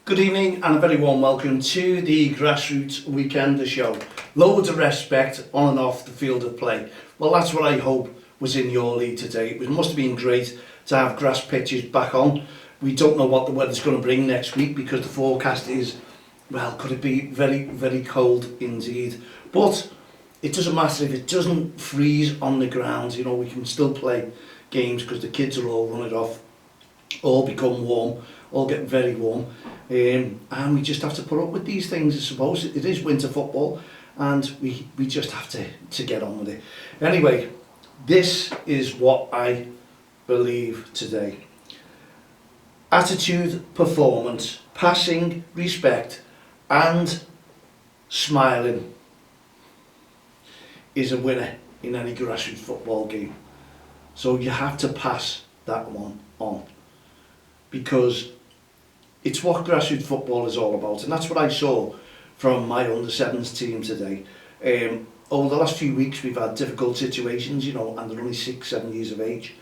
Good evening and a very warm welcome to the Grassroots Weekender Show. Loads of REFspect on and off the field of play. Well, that's what I hope was in your league today. It must have been great to have grass pitches back on. We don't know what the weather's going to bring next week because the forecast is, well, could it be very, very cold indeed. But it doesn't matter if it doesn't freeze on the ground. You know, we can still play games because the kids will all run it off, all become warm, all get very warm. And we just have to put up with these things, I suppose. It is winter football and we just have to get on with it. Anyway, this is what I believe today. Attitude, performance, passing, respect and smiling is a winner in any grassroots football game. So you have to pass that one on, because it's what grassroots football is all about, and that's what I saw from my under-7s team today. Over the last few weeks we've had difficult situations, you know, and they're only 6-7 years of age.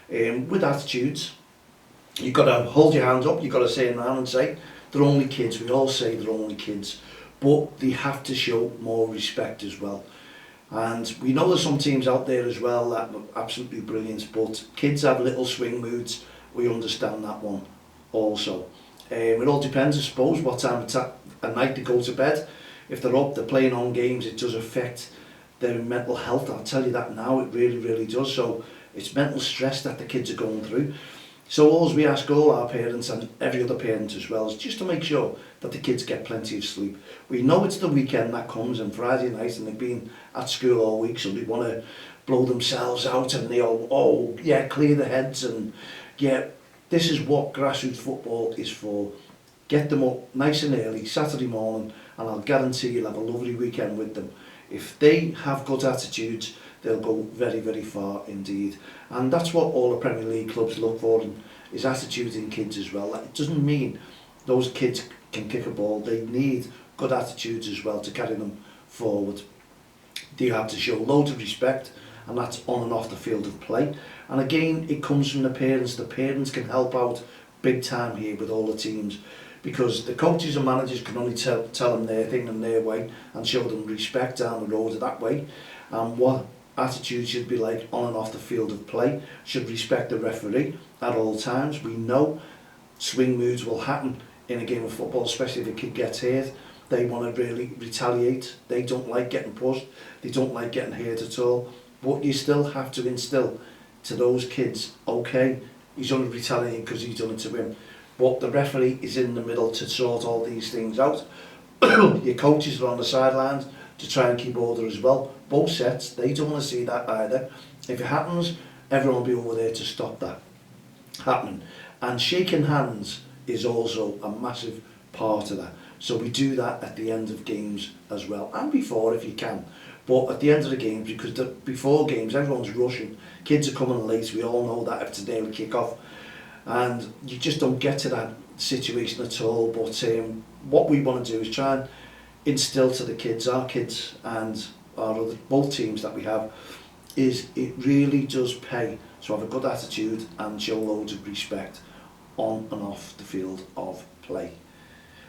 With attitudes, you've got to hold your hands up, you've got to say around and say, they're only kids. We all say they're only kids, but they have to show more respect as well. And we know there's some teams out there as well that are absolutely brilliant, but kids have little swing moods. We understand that one also. It all depends, I suppose, what time at night they go to bed. If they're up, they're playing on games, it does affect their mental health. I'll tell you that now, it really, really does. So it's mental stress that the kids are going through. So all we ask all our parents and every other parent as well is just to make sure that the kids get plenty of sleep. We know it's the weekend that comes and Friday night and they've been at school all week, so they want to blow themselves out and they all, oh yeah, clear their heads, and yeah, this is what grassroots football is for. Get them up nice and early Saturday morning and I'll guarantee you'll have a lovely weekend with them. If they have good attitudes, they'll go very, very far indeed. And that's what all the Premier League clubs look for, is attitude in kids as well. It doesn't mean those kids can kick a ball. They need good attitudes as well to carry them forward. They have to show loads of respect, and that's on and off the field of play. And again, it comes from the parents. The parents can help out big time here with all the teams, because the coaches and managers can only tell them their thing and their way and show them respect down the road that way. And what attitude should be like on and off the field of play, should respect the referee at all times. We know swing moods will happen in a game of football, especially if a kid gets hurt. They want to really retaliate. They don't like getting pushed. They don't like getting hurt at all. But you still have to instill to those kids, okay, he's only retaliating because he's done it to him. But the referee is in the middle to sort all these things out. Your coaches are on the sidelines to try and keep order as well. Both sets, they don't want to see that either. If it happens, everyone will be over there to stop that happening. And shaking hands is also a massive part of that. So we do that at the end of games as well, and before if you can. But at the end of the games, because before games everyone's rushing, kids are coming late, we all know that if it's an early kick-off, and you just don't get to that situation at all. But what we want to do is try and instill to the kids, our kids and our other, both teams that we have, is it really does pay to have a good attitude and show loads of respect on and off the field of play.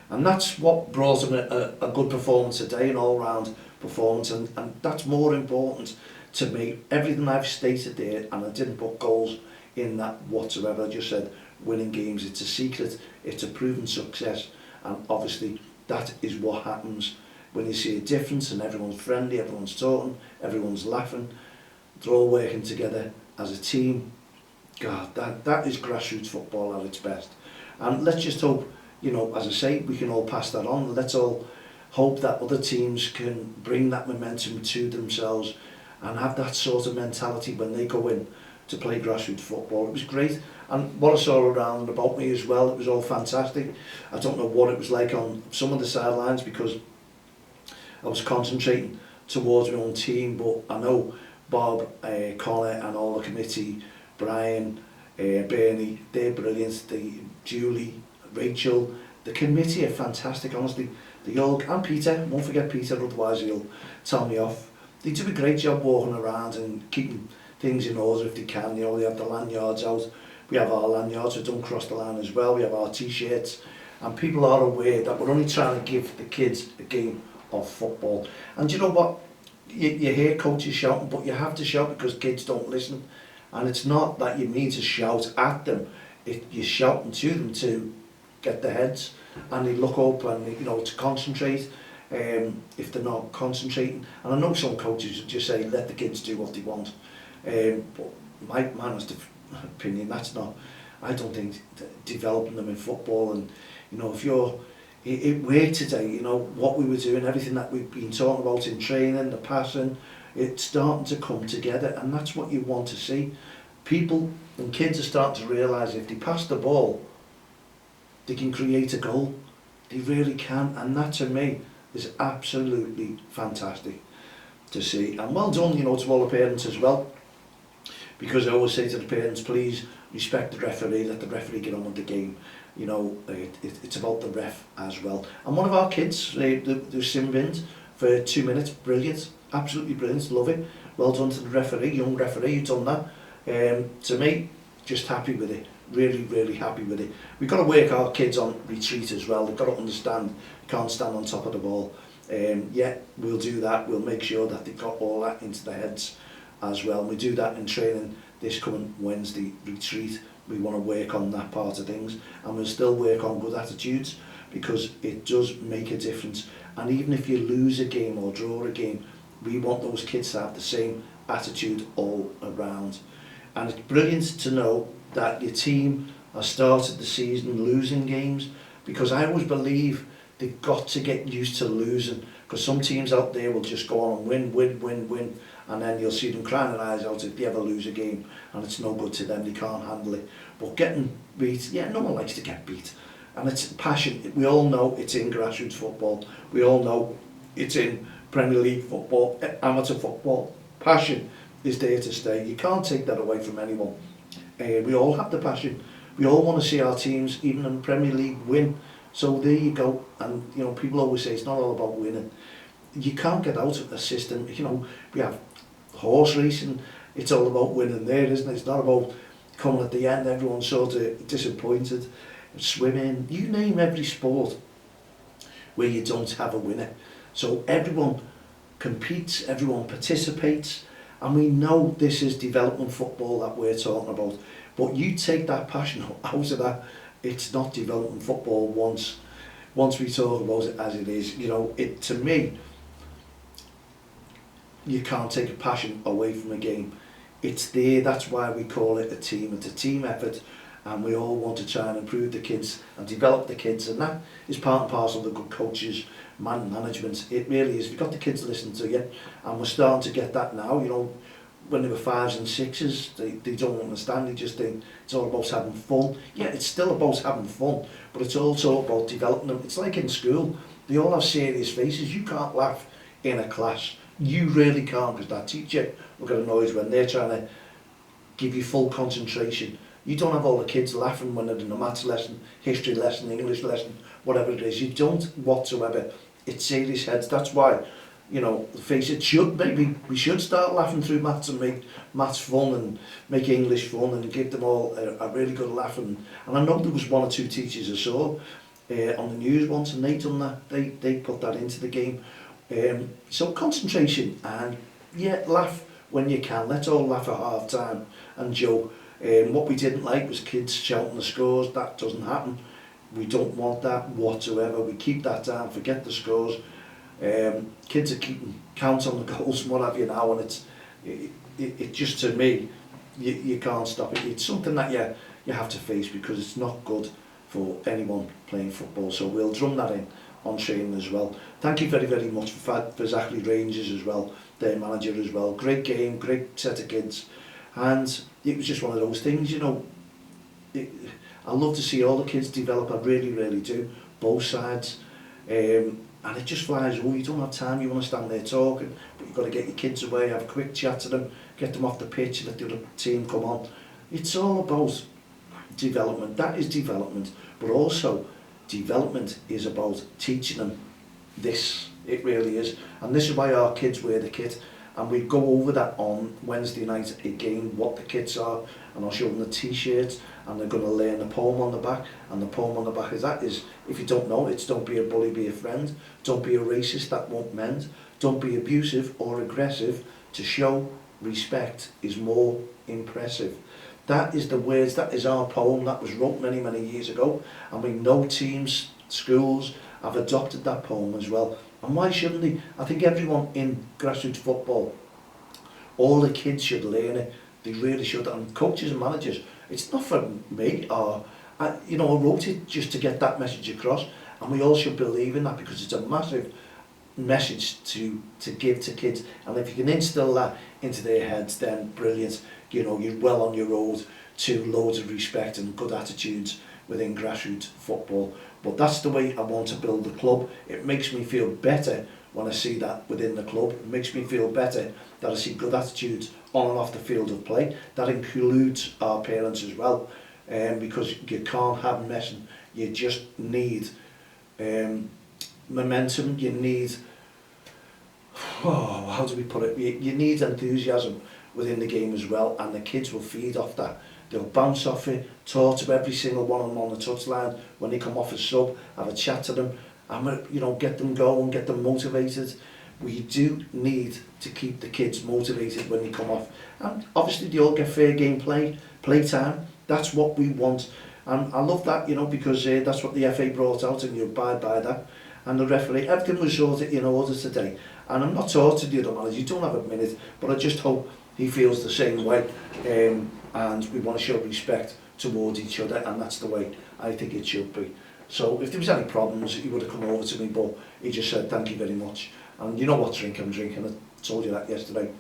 And that's what brought them a good performance today, an all-round performance, and that's more important to me. Everything I've stated there, and I didn't put goals in that whatsoever, I just said winning games. It's a secret, it's a proven success, and obviously that is what happens when you see a difference and everyone's friendly, everyone's talking, everyone's laughing, they're all working together as a team. God, that is grassroots football at its best. And let's just hope, you know, as I say, we can all pass that on. Let's all hope that other teams can bring that momentum to themselves and have that sort of mentality when they go in to play grassroots football. It was great, and what I saw around and about me as well, it was all fantastic. I don't know what it was like on some of the sidelines because I was concentrating towards my own team, but I know Bob, Connor and all the committee, Brian, Bernie, they're brilliant. Julie, Rachel, the committee are fantastic, honestly. They all, and Peter, won't forget Peter, otherwise he'll tell me off. They do a great job walking around and keeping things in order if they can. You know, they have the lanyards out. We have our lanyards, we don't cross the line as well. We have our t-shirts, and people are aware that we're only trying to give the kids a game of football. And you know what? You hear coaches shouting, but you have to shout because kids don't listen. And it's not that you mean to shout at them, you're shouting to them to get their heads, and they look up and, you know, to concentrate. If they're not concentrating, and I know some coaches would just say let the kids do what they want, but my honest opinion, that's not, I don't think developing them in football. And you know, if you're it worked today, you know, what we were doing, everything that we've been talking about in training, the passing, it's starting to come together, and that's what you want to see. People and kids are starting to realise if they pass the ball, they can create a goal. They really can, and that to me is absolutely fantastic to see. And well done, you know, to all the parents as well, because I always say to the parents, please respect the referee, let the referee get on with the game. You know, it's about the ref as well. And one of our kids, they sim-binned for 2 minutes, brilliant, absolutely brilliant, love it. Well done to the referee, young referee who done that. To me, just happy with it. Really, really happy with it. We've got to work our kids on retreat as well. They've got to understand you can't stand on top of the ball. Yeah, we'll do that. We'll make sure that they've got all that into their heads as well. And we do that in training this coming Wednesday retreat. We want to work on that part of things, and we'll still work on good attitudes, because it does make a difference. And even if you lose a game or draw a game, we want those kids to have the same attitude all around. And it's brilliant to know that your team has started the season losing games, because I always believe they've got to get used to losing, because some teams out there will just go on and win, and then you'll see them crying their eyes out if they ever lose a game, and it's no good to them, they can't handle it. But getting beat, yeah, no one likes to get beat, and it's passion. We all know it's in grassroots football, we all know it's in Premier League football, amateur football. Passion is there to stay. You can't take that away from anyone. We all have the passion. We all want to see our teams, even in the Premier League, win. So there you go. And you know, people always say it's not all about winning. You can't get out of a system. You know, we have horse racing. It's all about winning there, isn't it? It's not about coming at the end, everyone's sort of disappointed. Swimming, you name every sport where you don't have a winner. So everyone competes, everyone participates, and we know this is development football that we're talking about. But you take that passion out of that, it's not development football once we talk about it as it is. You know, it, to me, you can't take a passion away from a game. It's there, that's why we call it a team. It's a team effort, and we all want to try and improve the kids and develop the kids, and that is part and parcel of the good coaches, management. It really is. We've got the kids listening to you, and we're starting to get that now. You know, when they were 5s and 6s, they don't understand. They just think it's all about having fun. Yeah, it's still about having fun, but it's also about developing them. It's like in school, they all have serious faces. You can't laugh in a class. You really can't, because that teacher will get annoyed when they're trying to give you full concentration. You don't have all the kids laughing when they're in a maths lesson, history lesson, English lesson, whatever it is. You don't whatsoever. It's serious heads. That's why, you know, face it, maybe we should start laughing through maths and make maths fun and make English fun and give them all a really good laugh. And I know there was 1 or 2 teachers I saw on the news once, and they done that. They put that into the game. So concentration, and yeah, laugh when you can. Let's all laugh at half time and joke. What we didn't like was kids shouting the scores. That doesn't happen. We don't want that whatsoever. We keep that down, forget the scores. Kids are keeping count on the goals and what have you now, and it just, to me, you can't stop it. It's something that you have to face, because it's not good for anyone playing football. So we'll drum that in on training as well. Thank you very, very much for Zachary Rangers as well, their manager as well. Great game, great set of kids, and it was just one of those things, you know. I love to see all the kids develop. I really, really do, both sides. And it just flies away. You don't have time, you want to stand there talking, but you've got to get your kids away, have a quick chat to them, get them off the pitch, let the other team come on. It's all about development. That is development, but also development is about teaching them this. It really is. And this is why our kids wear the kit. and we go over that on Wednesday night again, what the kits are, and I'll show them the t-shirts, and they're going to learn the poem on the back, and the poem on the back is, if you don't know, it's don't be a bully, be a friend, don't be a racist, that won't mend, don't be abusive or aggressive, to show respect is more impressive. That is the words, that is our poem that was wrote many, many years ago, and we know teams, schools have adopted that poem as well. And why shouldn't they? I think everyone in grassroots football, all the kids should learn it. They really should. And coaches and managers, it's not for me, or I wrote it just to get that message across. And we all should believe in that, because it's a massive message to give to kids. And if you can instill that into their heads, then brilliant. You know, you're well on your road to loads of respect and good attitudes within grassroots football. But that's the way I want to build the club. It makes me feel better when I see that within the club. It makes me feel better that I see good attitudes on and off the field of play. That includes our parents as well, because you can't have messing. You just need momentum. You need, how do we put it? You need enthusiasm within the game as well, and the kids will feed off that. They'll bounce off it, talk to every single one of them on the touchline when they come off a sub, have a chat to them, and get them going, get them motivated. We do need to keep the kids motivated when they come off, and obviously they all get fair game play time. That's what we want, and I love that, because that's what the FA brought out, and you abide by that. And the referee, everything was sorted in order today. And I'm not talking to the other managers, you don't have a minute, but I just hope he feels the same way. And we want to show respect towards each other, and that's the way I think it should be. So if there was any problems, he would have come over to me, but he just said thank you very much. And you know what drink I'm drinking, I told you that yesterday.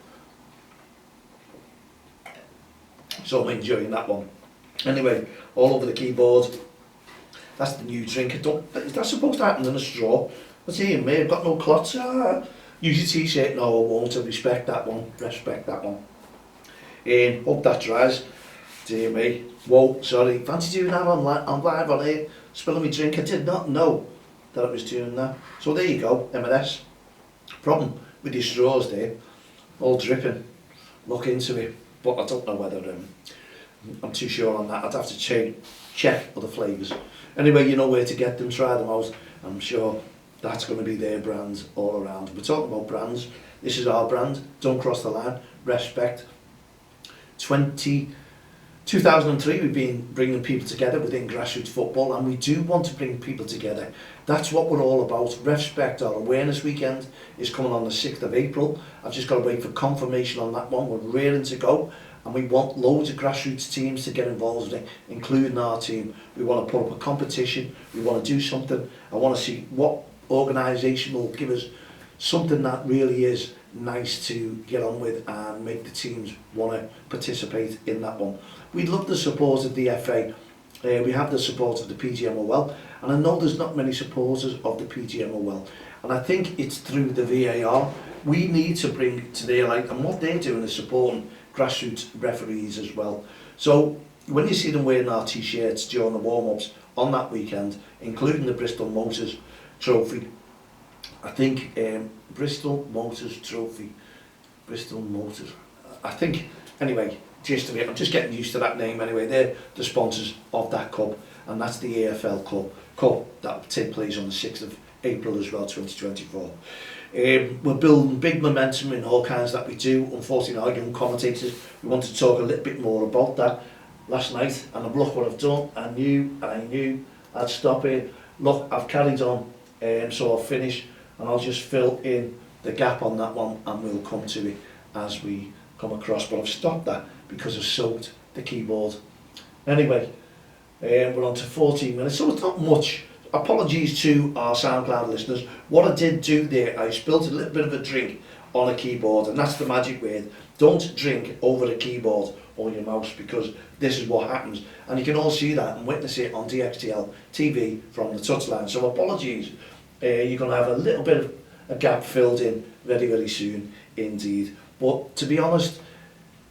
So I'm enjoying that one. Anyway, all over the keyboard, that's the new drink. Is that supposed to happen in a straw? What's he in me? I've got no clots. Use your t-shirt. No, I won't. I respect that one. Respect that one. Hope that dries. Dear me. Whoa, sorry. Fancy doing that on live on here? Spilling me drink. I did not know that it was doing that. So there you go, M&S. Problem with your straws there, all dripping. Look into it. But I don't know whether I'm too sure on that. I'd have to check other flavours. Anyway, you know where to get them, try them out. I'm sure that's going to be their brand all around. We're talking about brands. This is our brand. Don't cross the line. REFspect. 2003 we've been bringing people together within grassroots football, and we do want to bring people together. That's what we're all about. REFspect, our awareness weekend, is coming on the 6th of April. I've just got to wait for confirmation on that one. We're raring to go, and we want loads of grassroots teams to get involved in it, including our team. We want to put up a competition. We want to do something. I want to see what organisation will give us something that really is nice to get on with and make the teams want to participate in that one. We'd love the support of the FA. We have the support of the PGMOL, and I know there's not many supporters of the PGMOL, and I think it's through the VAR. We need to bring to their light, and what they're doing is supporting grassroots referees as well. So when you see them wearing our t-shirts during the warm-ups on that weekend, including the Bristol Motors Trophy, I think Bristol Motors Trophy, Bristol Motors, I think, anyway, I'm just getting used to that name anyway. They're the sponsors of that cup, and that's the AFL Cup that will take place on the 6th of April as well, 2024. We're building big momentum in all kinds that we do. Unfortunately, our young commentators, we want to talk a little bit more about that last night, and look what I've done. I knew I'd stop here. Look, I've carried on, so I'll finish, and I'll just fill in the gap on that one, and we'll come to it as we come across. But I've stopped that because I've soaked the keyboard. Anyway, we're on to 14 minutes, so it's not much. Apologies to our SoundCloud listeners. What I did do there, I spilled a little bit of a drink on a keyboard, and that's the magic word. Don't drink over a keyboard or your mouse, because this is what happens. And you can all see that and witness it on DXTL TV from the touchline. So apologies. You're going to have a little bit of a gap filled in very, very soon indeed. But to be honest,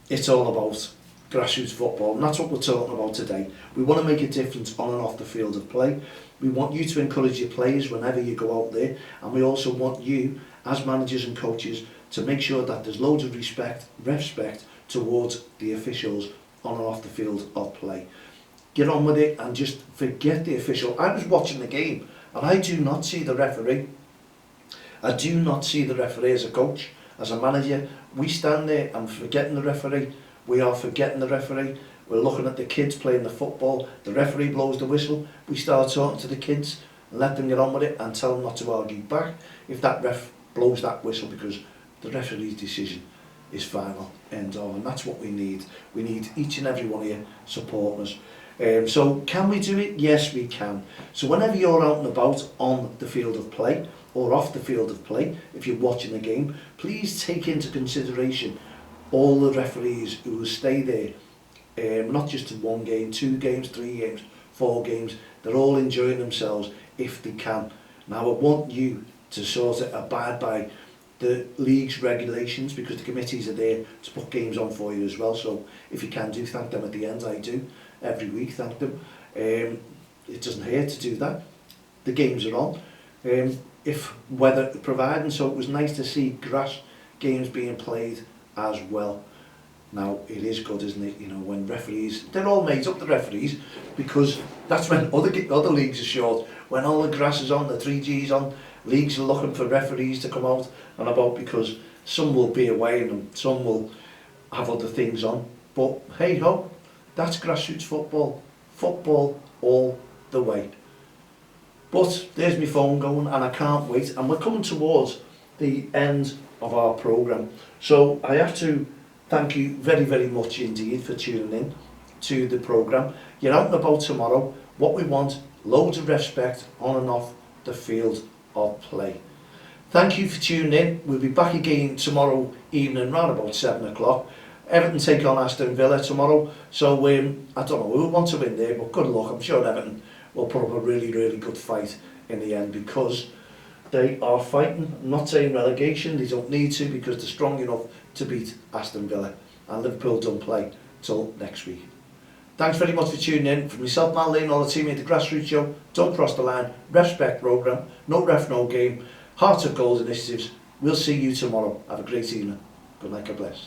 it's all about grassroots football, and that's what we're talking about today. We want to make a difference on and off the field of play. We want you to encourage your players whenever you go out there, and we also want you, as managers and coaches, to make sure that there's loads of REFspect towards the officials on and off the field of play. Get on with it and just forget the official. I was watching the game and I do not see the referee. I do not see the referee as a coach, as a manager. We stand there and forgetting the referee. We are forgetting the referee. We're looking at the kids playing the football. The referee blows the whistle. We start talking to the kids and let them get on with it and tell them not to argue back if that ref blows that whistle, because the referee's decision is final, end of, and that's what we need. We need each and every one of you supporting us. So can we do it? Yes, we can. So whenever you're out and about on the field of play or off the field of play, if you're watching the game, please take into consideration all the referees who will stay there, not just in 1 game, 2 games, 3 games, 4 games. They're all enjoying themselves if they can. Now I want you to sort of abide by the league's regulations, because the committees are there to put games on for you as well. So if you can do, thank them at the end. I do every week, thank them. It doesn't hurt to do that. The games are on, if weather providing. So it was nice to see grass games being played as well. Now it is good, isn't it, you know, when referees, they're all made up, the referees, because that's when other leagues are short. When all the grass is on, the 3G's on, leagues are looking for referees to come out and about, because some will be away and some will have other things on. But hey ho, that's grassroots football. Football all the way. But there's my phone going and I can't wait. And we're coming towards the end of our programme. So I have to thank you very, very much indeed for tuning in to the programme. You're out and about tomorrow. What we want, loads of REFspect on and off the field of play. Thank you for tuning in. We'll be back again tomorrow evening around about 7 o'clock. Everton take on Aston Villa tomorrow. So I don't know who want to win there, but good luck. I'm sure Everton will put up a really, really good fight in the end, because they are fighting. I'm not saying relegation, they don't need to, because they're strong enough to beat Aston Villa. And Liverpool don't play till next week. Thanks very much for tuning in. From myself, Mal Lane, all the team at the Grassroots Show, Don't Cross the Line, REFspect programme, No Ref, No Game, Heart of Gold initiatives. We'll see you tomorrow. Have a great evening. Good night, God bless.